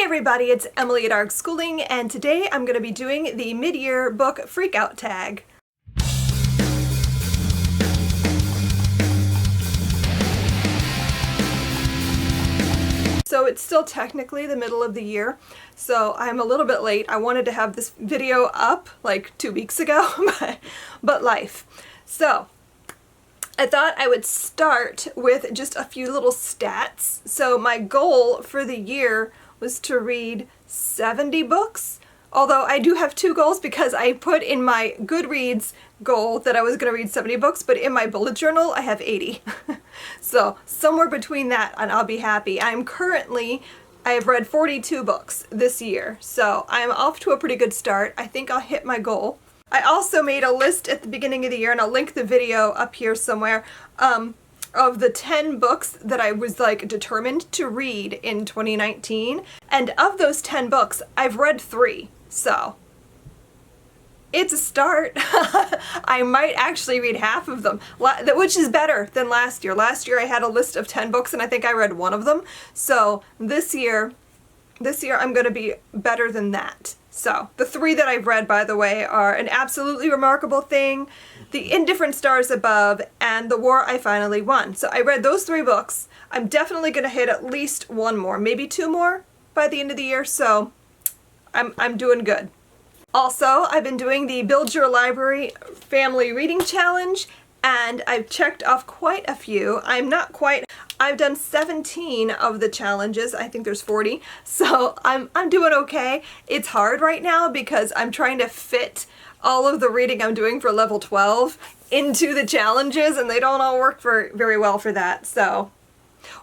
everybody, it's Emily at ARG Schooling, and today I'm going to be doing the mid-year book freakout tag. So it's still technically the middle of the year, so I'm a little bit late. I wanted to have this video up like 2 weeks ago, but life. So I thought I would start with just a few little stats. So my goal for the year was to read 70 books, although I do have two goals because I put in my Goodreads goal that I was going to read 70 books, but in my bullet journal I have 80. So somewhere between that and I'll be happy. I have read 42 books this year, so I'm off to a pretty good start. I think I'll hit my goal. I also made a list at the beginning of the year, and I'll link the video up here somewhere, of the 10 books that I was determined to read in 2019. And of those 10 books, I've read 3. So it's a start. I might actually read half of them, which is better than last year. Last year I had a list of 10 books and I think I read one of them. So this year I'm going to be better than that. So the 3 that I've read, by the way, are An Absolutely Remarkable Thing, The Indifferent Stars Above, and The War I Finally Won. So I read those 3 books. I'm definitely going to hit at least 1 more, maybe 2 more by the end of the year, so I'm doing good. Also, I've been doing the Build Your Library Family Reading Challenge, and I've checked off quite a few. I've done 17 of the challenges. I think there's 40, so I'm doing okay. It's hard right now because I'm trying to fit all of the reading I'm doing for level 12 into the challenges, and they don't all work very well for that. So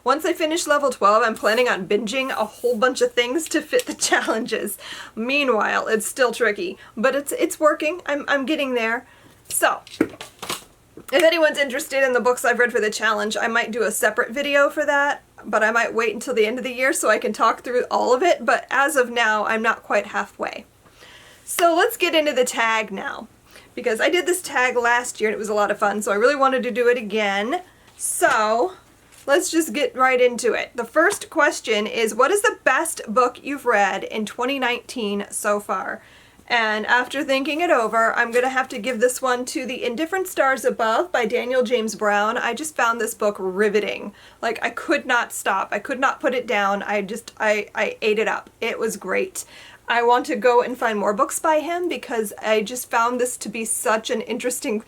once I finish level 12, I'm planning on binging a whole bunch of things to fit the challenges. Meanwhile, it's still tricky, but it's working. I'm getting there. So if anyone's interested in the books I've read for the challenge, I might do a separate video for that, but I might wait until the end of the year so I can talk through all of it, but as of now, I'm not quite halfway. So let's get into the tag now, because I did this tag last year and it was a lot of fun, so I really wanted to do it again. So let's just get right into it. The first question is, what is the best book you've read in 2019 so far? And after thinking it over, I'm going to have to give this one to The Indifferent Stars Above by Daniel James Brown. I just found this book riveting. Like, I could not stop. I could not put it down. I ate it up. It was great. I want to go and find more books by him because I just found this to be such an interesting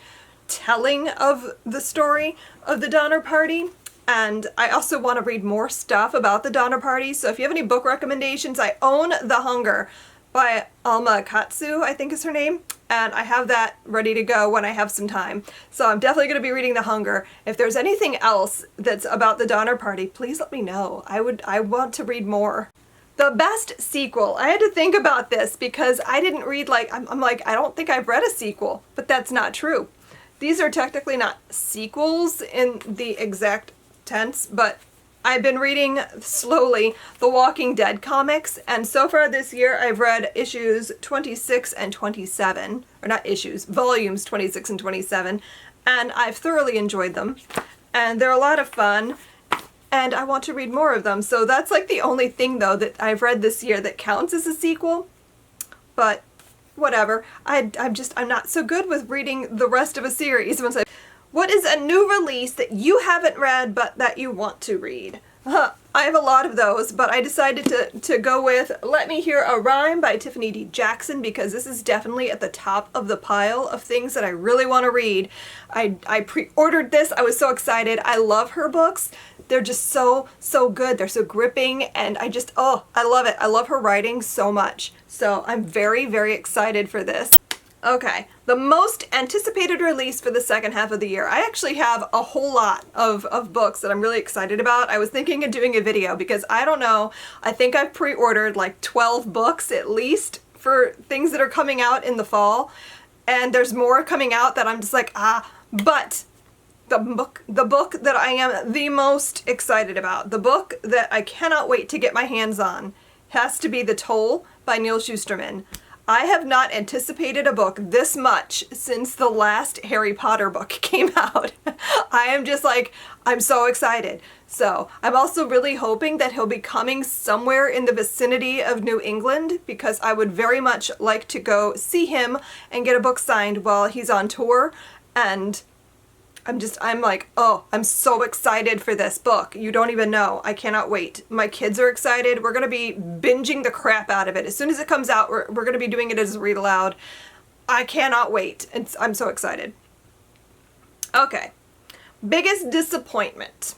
telling of the story of the Donner Party. And I also want to read more stuff about the Donner Party. So if you have any book recommendations, I own The Hunger by Alma Katsu, I think is her name, and I have that ready to go when I have some time. So I'm definitely going to be reading The Hunger. If there's anything else that's about the Donner Party, please let me know. I want to read more. The best sequel. I had to think about this because I didn't read, I'm like, I don't think I've read a sequel, but that's not true. These are technically not sequels in the exact tense, but I've been reading slowly the Walking Dead comics, and so far this year I've read issues 26 and 27, or not issues, volumes 26 and 27, and I've thoroughly enjoyed them, and they're a lot of fun, and I want to read more of them. So that's like the only thing though that I've read this year that counts as a sequel, but whatever. I'm not so good with reading the rest of a series. What is a new release that you haven't read but that you want to read? I have a lot of those, but I decided to go with Let Me Hear a Rhyme by Tiffany D. Jackson because this is definitely at the top of the pile of things that I really want to read. I pre-ordered this. I was so excited. I love her books. They're just so good. They're so gripping, and I love it. I love her writing so much. So I'm very, very excited for this. Okay, the most anticipated release for the second half of the year. I actually have a whole lot of books that I'm really excited about. I was thinking of doing a video because I don't know, I think I've pre-ordered like 12 books at least for things that are coming out in the fall. And there's more coming out that I'm just like, but the book that I am the most excited about, the book that I cannot wait to get my hands on, has to be The Toll by Neal Shusterman. I have not anticipated a book this much since the last Harry Potter book came out. I am just like, I'm so excited. So I'm also really hoping that he'll be coming somewhere in the vicinity of New England, because I would very much like to go see him and get a book signed while he's on tour. And I'm like, oh, I'm so excited for this book. You don't even know. I cannot wait. My kids are excited. We're going to be binging the crap out of it. As soon as it comes out, we're going to be doing it as a read aloud. I cannot wait. I'm so excited. Okay. Biggest disappointment.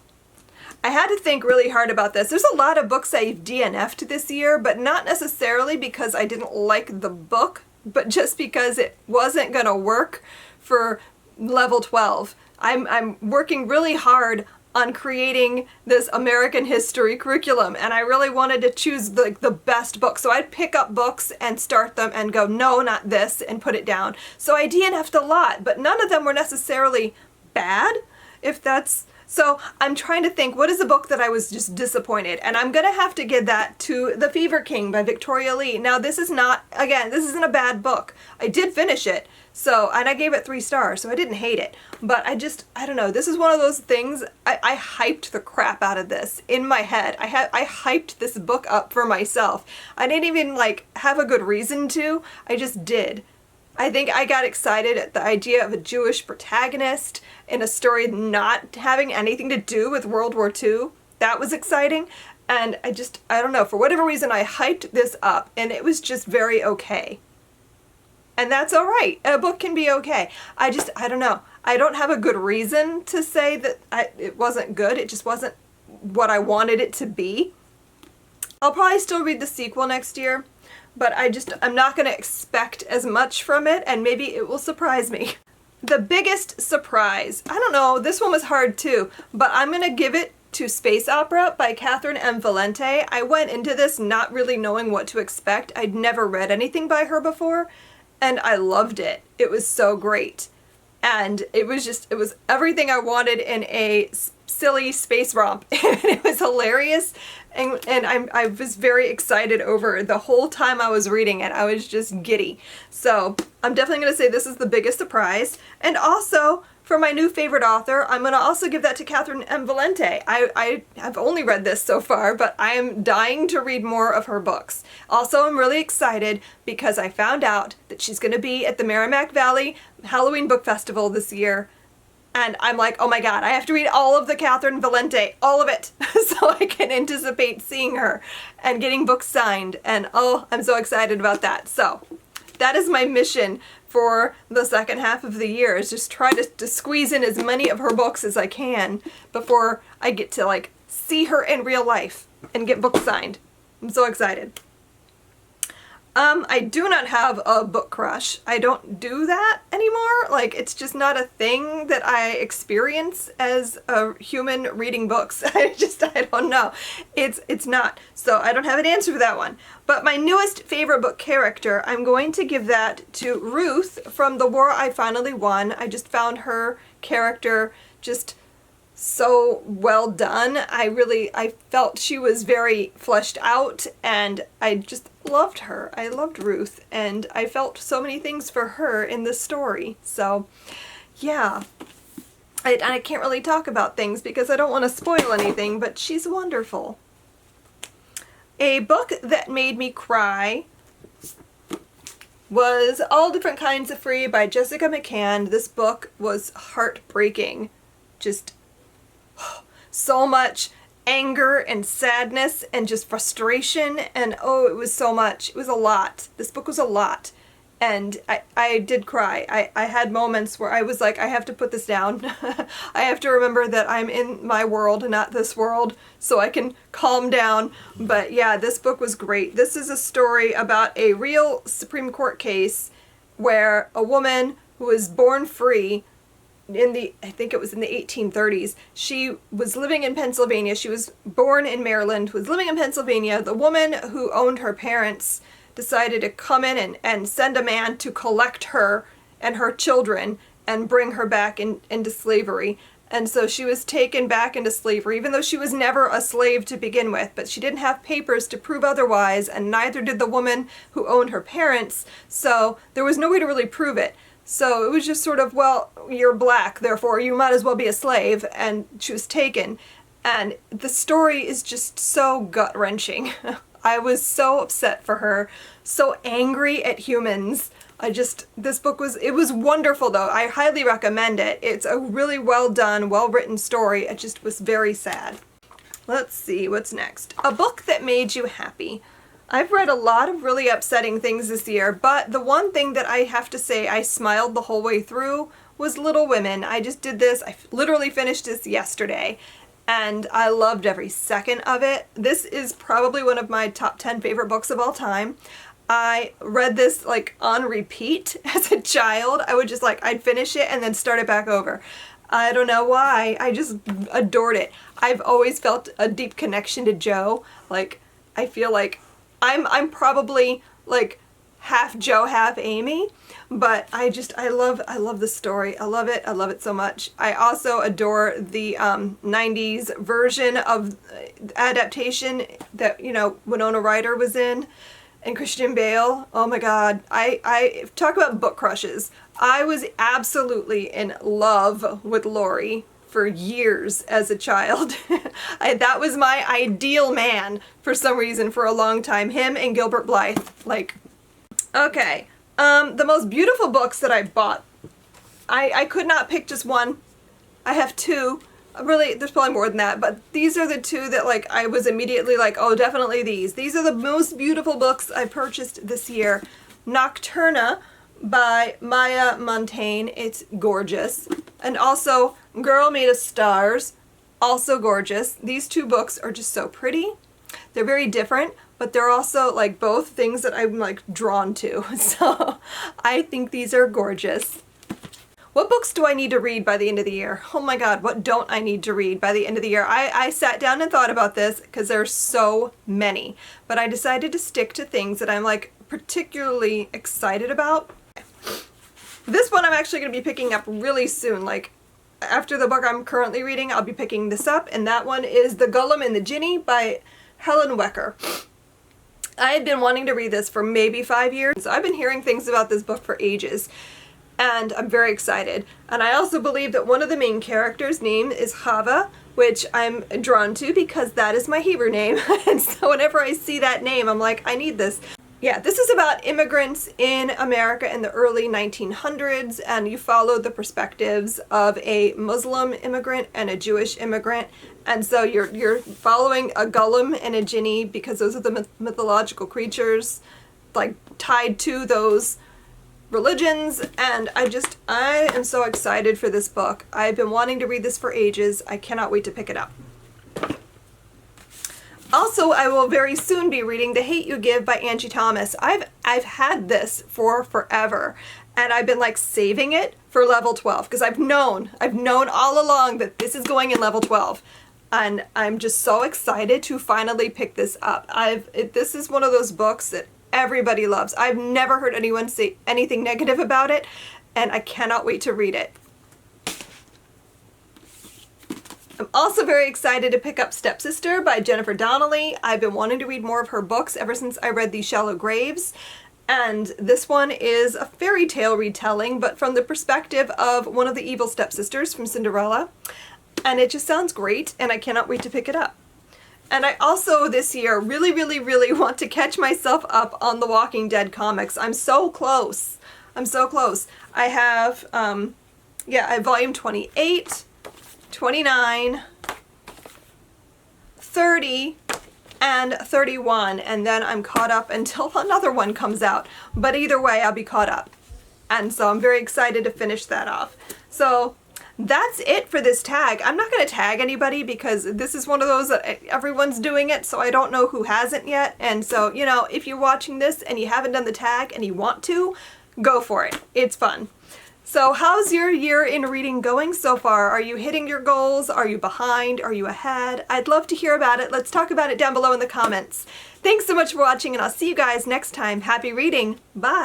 I had to think really hard about this. There's a lot of books I've DNF'd this year, but not necessarily because I didn't like the book, but just because it wasn't going to work for level 12. I'm working really hard on creating this American history curriculum, and I really wanted to choose the best book. So I'd pick up books and start them and go, no, not this, and put it down. So I DNF'd a lot, but none of them were necessarily bad, if that's... So I'm trying to think, what is a book that I was just disappointed? And I'm going to have to give that to The Fever King by Victoria Lee. Now, this isn't a bad book. I did finish it. So, and I gave it 3 stars, so I didn't hate it. But I don't know, this is one of those things, I hyped the crap out of this in my head. I hyped this book up for myself. I didn't even, have a good reason to. I just did. I think I got excited at the idea of a Jewish protagonist in a story not having anything to do with World War II. That was exciting. And I don't know, for whatever reason, I hyped this up, and it was just very okay. And that's all right. A book can be okay. I don't know. I don't have a good reason to say that it wasn't good. It just wasn't what I wanted it to be. I'll probably still read the sequel next year, but I'm not going to expect as much from it, and maybe it will surprise me. The biggest surprise. I don't know. This one was hard too, but I'm going to give it to Space Opera by Catherynne M. Valente. I went into this not really knowing what to expect. I'd never read anything by her before, and I loved it. It was so great. And it was everything I wanted in a silly space romp. It was hilarious, and I was very excited over it. The whole time I was reading it, I was just giddy. So I'm definitely going to say this is the biggest surprise. And also, for my new favorite author, I'm going to also give that to Catherynne M. Valente. I have only read this so far, but I am dying to read more of her books. Also, I'm really excited because I found out that she's going to be at the Merrimack Valley Halloween Book Festival this year. And I'm like, oh my god, I have to read all of the Catherynne Valente, all of it, so I can anticipate seeing her and getting books signed. And oh, I'm so excited about that. So that is my mission for the second half of the year, is just try to squeeze in as many of her books as I can before I get to see her in real life and get books signed. I'm so excited. I do not have a book crush. I don't do that anymore. It's just not a thing that I experience as a human reading books. I don't know. It's not. So I don't have an answer for that one. But my newest favorite book character, I'm going to give that to Ruth from The War I Finally Won. I just found her character just so well done. I felt she was very fleshed out, and I just loved her. I loved Ruth, and I felt so many things for her in this story. So, yeah. I can't really talk about things because I don't want to spoil anything, but she's wonderful. A book that made me cry was All Different Kinds of Free by Jessica McCann. This book was heartbreaking. Just so much anger and sadness and just frustration, and oh, it was so much. It was a lot. This book was a lot, and I did cry. I had moments where I was like, I have to put this down. I have to remember that I'm in my world, not this world, so I can calm down. But yeah, this book was great. This is a story about a real Supreme Court case where a woman who was born free I think it was in the 1830s. She was living in Pennsylvania. She was born in Maryland, was living in Pennsylvania. The woman who owned her parents decided to come in and send a man to collect her and her children and bring her back into slavery. And so she was taken back into slavery, even though she was never a slave to begin with, but she didn't have papers to prove otherwise, and neither did the woman who owned her parents, so there was no way to really prove it. So it was just sort of, well, you're black, therefore you might as well be a slave, and she was taken. And the story is just so gut-wrenching. I was so upset for her, so angry at humans. This book was wonderful though. I highly recommend it. It's a really well done, well written story. It just was very sad. Let's see, what's next? A book that made you happy. I've read a lot of really upsetting things this year, but the one thing that I have to say I smiled the whole way through was Little Women. I just did this, I literally finished this yesterday, and I loved every second of it. This is probably one of my top 10 favorite books of all time. I read this like on repeat as a child. I would just I'd finish it and then start it back over. I don't know why, I just adored it. I've always felt a deep connection to Jo. I feel like I'm probably half Jo, half Amy, but I love the story. I love it so much. I also adore the 90s version of adaptation that, Winona Ryder was in, and Christian Bale. Oh my god, I talk about book crushes. I was absolutely in love with Laurie for years as a child. That was my ideal man for some reason for a long time. Him and Gilbert Blythe. Okay. The most beautiful books that I bought. I could not pick just one. I have two. Really, there's probably more than that, but these are the two that I was immediately oh, definitely these. These are the most beautiful books I purchased this year. Nocturna by Maya Montaigne. It's gorgeous. And also Girl Made of Stars, also gorgeous. These two books are just so pretty. They're very different, but they're also both things that I'm drawn to. So I think these are gorgeous. What books do I need to read by the end of the year? Oh my god, what don't I need to read by the end of the year? I sat down and thought about this because there's so many, but I decided to stick to things that I'm particularly excited about. This one I'm actually going to be picking up really soon. After the book I'm currently reading, I'll be picking this up, and that one is The Golem and the Jinni by Helen Wecker. I had been wanting to read this for maybe 5 years, so I've been hearing things about this book for ages, and I'm very excited. And I also believe that one of the main characters' name is Chava, which I'm drawn to because that is my Hebrew name, and so whenever I see that name, I'm I need this. Yeah, this is about immigrants in America in the early 1900s, and you follow the perspectives of a Muslim immigrant and a Jewish immigrant, and so you're following a golem and a jinni because those are the mythological creatures tied to those religions, and I am so excited for this book. I've been wanting to read this for ages. I cannot wait to pick it up. Also, I will very soon be reading The Hate You Give by Angie Thomas. I've had this for forever, and I've been saving it for level 12 because I've known all along that this is going in level 12, and I'm just so excited to finally pick this up. This is one of those books that everybody loves. I've never heard anyone say anything negative about it, and I cannot wait to read it. I'm also very excited to pick up Stepsister by Jennifer Donnelly. I've been wanting to read more of her books ever since I read The Shallow Graves, and this one is a fairy tale retelling, but from the perspective of one of the evil stepsisters from Cinderella, and it just sounds great, and I cannot wait to pick it up. And I also this year really want to catch myself up on the Walking Dead comics. I'm so close. I have I have volume 28, 29, 30, and 31, and then I'm caught up until another one comes out. But either way, I'll be caught up. And so I'm very excited to finish that off. So that's it for this tag. I'm not going to tag anybody because this is one of those that everyone's doing it, so I don't know who hasn't yet. And so, if you're watching this and you haven't done the tag and you want to, go for it. It's fun. So how's your year in reading going so far? Are you hitting your goals? Are you behind? Are you ahead? I'd love to hear about it. Let's talk about it down below in the comments. Thanks so much for watching, and I'll see you guys next time. Happy reading. Bye.